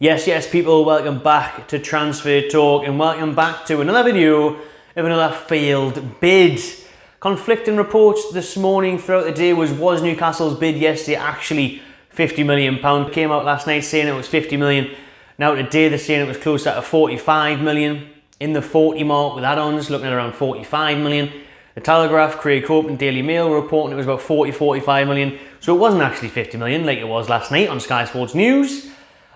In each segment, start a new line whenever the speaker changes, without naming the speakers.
Yes, people, welcome back to Transfer Talk and welcome back to another video of another failed bid. Conflicting reports this morning throughout the day was Newcastle's bid yesterday actually £50 million? Came out last night saying it was 50 million. Now today they're saying it was closer to 45 million. In the 40 mark with add-ons, looking at around 45 million. The Telegraph, Craig Hope and Daily Mail were reporting it was about 45 million. So it wasn't actually 50 million like it was last night on Sky Sports News.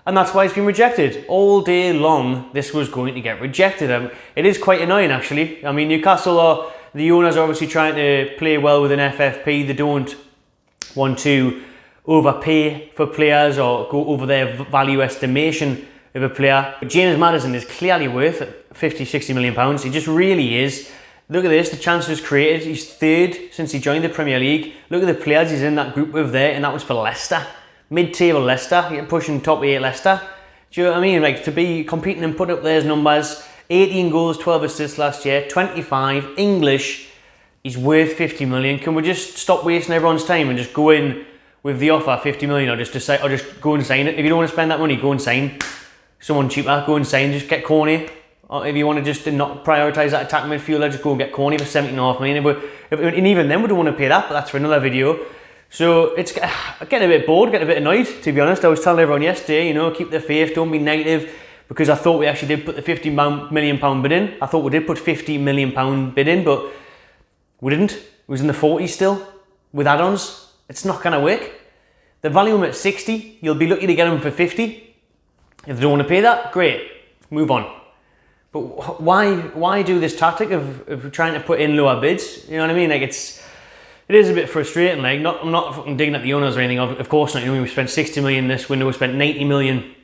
And that's why it's been rejected. All day long, this was going to get rejected. It is quite annoying, actually. I mean, Newcastle, the owners are obviously trying to play well with an FFP. They don't want to overpay for players or go over their value estimation of a player. But James Maddison is clearly worth 50-60 million pounds. He just really is. Look at this, the chances created. He's third since he joined the Premier League. Look at the players he's in that group with there, and that was for Leicester. Mid-table Leicester, you're pushing top 8 Leicester. Do you know what I mean? Like, to be competing and put up those numbers, 18 goals, 12 assists last year, 25, English, he's worth 50 million. Can we just stop wasting everyone's time and just go in with the offer, 50 million, or just decide, or just go and sign it? If you don't want to spend that money, go and sign someone cheaper, go and sign, just get Corny. Or if you want to just not prioritise that attacking midfielder, just go and get Corny for 17.5 million. And even then we don't want to pay that, but that's for another video. So it's getting a bit bored, getting a bit annoyed, to be honest. I was telling everyone yesterday, you know, keep the faith, don't be negative, because I thought we actually did put the £50 million bid in. I thought we did put £50 million bid in, but we didn't. It was in the 40s still, with add-ons. It's not going to work. The value them at 60, you'll be lucky to get them for 50. If they don't want to pay that, great, move on. But why do this tactic of trying to put in lower bids? You know what I mean? Like, it is a bit frustrating. Like, I'm not fucking digging at the owners or anything. Of course not. You know, we spent 60 million this window. We spent 90 million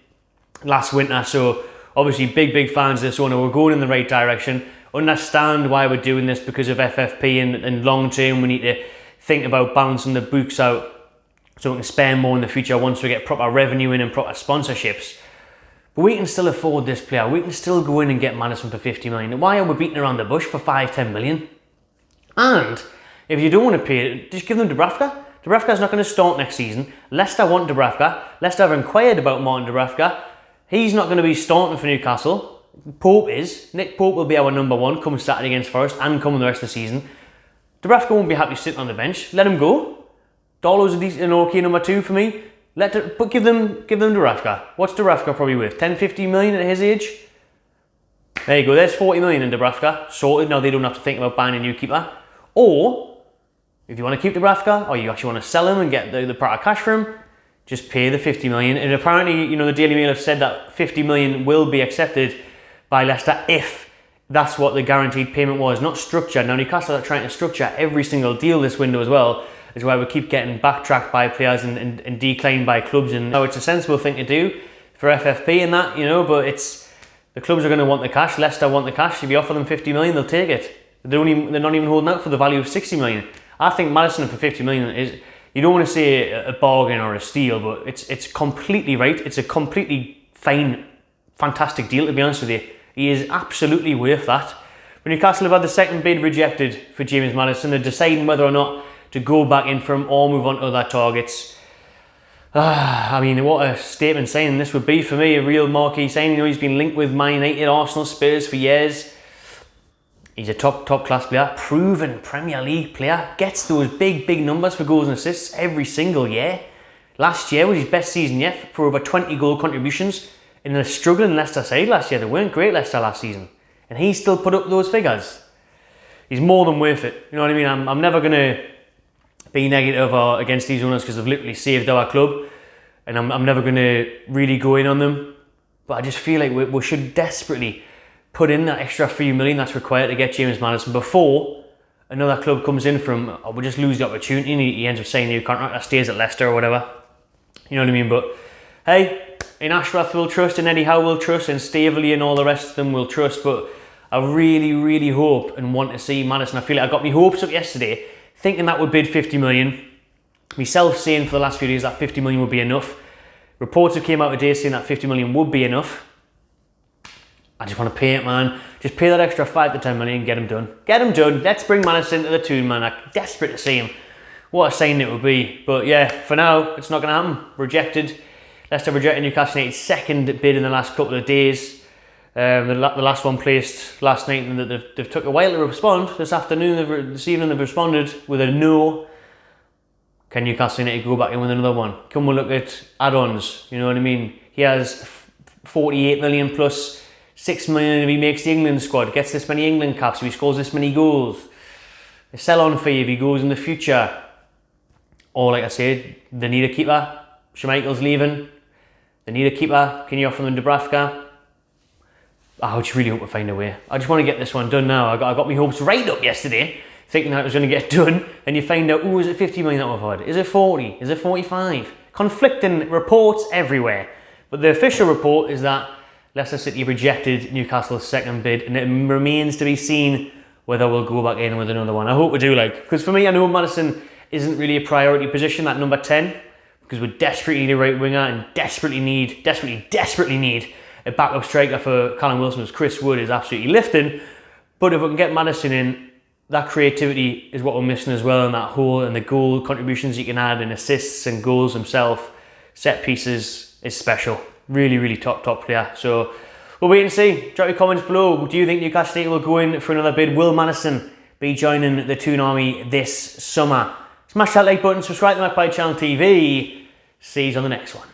last winter. So obviously, big fans of this owner. We're going in the right direction. Understand why we're doing this because of FFP and long term. We need to think about balancing the books out so we can spend more in the future once we get proper revenue in and proper sponsorships. But we can still afford this player. We can still go in and get Maddison for 50 million. Why are we beating around the bush for 5-10 million? And if you don't want to pay it, just give them Dubravka. Dubravka's not going to start next season. Leicester want Dubravka. Leicester have inquired about Martin Dubravka. He's not going to be starting for Newcastle. Pope is. Nick Pope will be our number one come Saturday against Forest and come the rest of the season. Dubravka won't be happy sitting on the bench. Let him go. Darlow's an okay number 2 for me. But give them Dubravka. What's Dubravka probably worth? 10-15 million at his age? There you go. There's 40 million in Dubravka. Sorted. Now they don't have to think about buying a new keeper. Or if you want to keep Dubravka, or you actually want to sell him and get the proper cash for him, just pay the 50 million. And apparently, you know, the Daily Mail have said that 50 million will be accepted by Leicester if that's what the guaranteed payment was, not structured. Now, Newcastle are trying to structure every single deal this window as well, is why we keep getting backtracked by players and declined by clubs. And now it's a sensible thing to do for FFP and that, you know, but the clubs are going to want the cash. Leicester want the cash. If you offer them 50 million, they'll take it. They're not even holding out for the value of 60 million. I think Maddison for 50 million is, you don't want to say a bargain or a steal, but it's completely right. It's a completely fine, fantastic deal, to be honest with you. He is absolutely worth that. But Newcastle have had the second bid rejected for James Maddison. They're deciding whether or not to go back in for him or move on to other targets. I mean, what a statement saying this would be for me, a real marquee signing. You know, he's been linked with Man United, Arsenal, Spurs for years. He's a top class player, proven Premier League player, gets those big numbers for goals and assists every single year. Last year was his best season yet for over 20 goal contributions in a struggling Leicester side last year. They weren't great, Leicester, last season. And he still put up those figures. He's more than worth it. You know what I mean? I'm never going to be negative or against these owners because they've literally saved our club. And I'm never going to really go in on them. But I just feel like we should desperately put in that extra 3 million that's required to get James Maddison before another club comes in from, or we'll just lose the opportunity and he ends up signing a new contract that stays at Leicester or whatever. You know what I mean? But hey, in Ashworth we'll trust, and Eddie Howe will trust, and Staveley and all the rest of them will trust. But I really hope and want to see Maddison. I feel like I got my hopes up yesterday thinking that would bid 50 million. Myself saying for the last few days that 50 million would be enough. Reports have came out today saying that 50 million would be enough. I just want to pay it, man. Just pay that extra 5 to 10 million and get him done. Get him done. Let's bring Maddison to the tune, man. I'm desperate to see him. What a sign it would be. But yeah, for now, it's not going to happen. Rejected. Leicester rejected Newcastle United's second bid in the last couple of days. The last one placed last night, and they've took a while to respond. This evening they've responded with a no. Can Newcastle United go back in with another one? Can we look at add-ons? You know what I mean? He has 48 million plus 6 million if he makes the England squad, gets this many England caps, if he scores this many goals. A sell-on fee if he goes in the future. Or like I said, they need a keeper. Schmeichel's leaving. They need a keeper. Can you offer them Dubravka? I just really hope we find a way. I just want to get this one done now. I got my hopes right up yesterday, thinking that it was going to get done, and you find out, oh, is it 50 million that we've had? Is it 40? Is it 45? Conflicting reports everywhere. But the official report is that Leicester City rejected Newcastle's second bid, and it remains to be seen whether we'll go back in with another one. I hope we do, because for me, I know Maddison isn't really a priority position at number 10, because we desperately need a right winger and desperately need a backup striker for Callum Wilson, as Chris Wood is absolutely lifting. But if we can get Maddison in, that creativity is what we're missing as well in that hole, and the goal contributions you can add in assists and goals himself, set pieces is special. Really, really top player. So we'll wait and see. Drop your comments below. Do you think Newcastle United will go in for another bid? Will Maddison be joining the Toon Army this summer? Smash that like button, subscribe to my Channel TV. See you on the next one.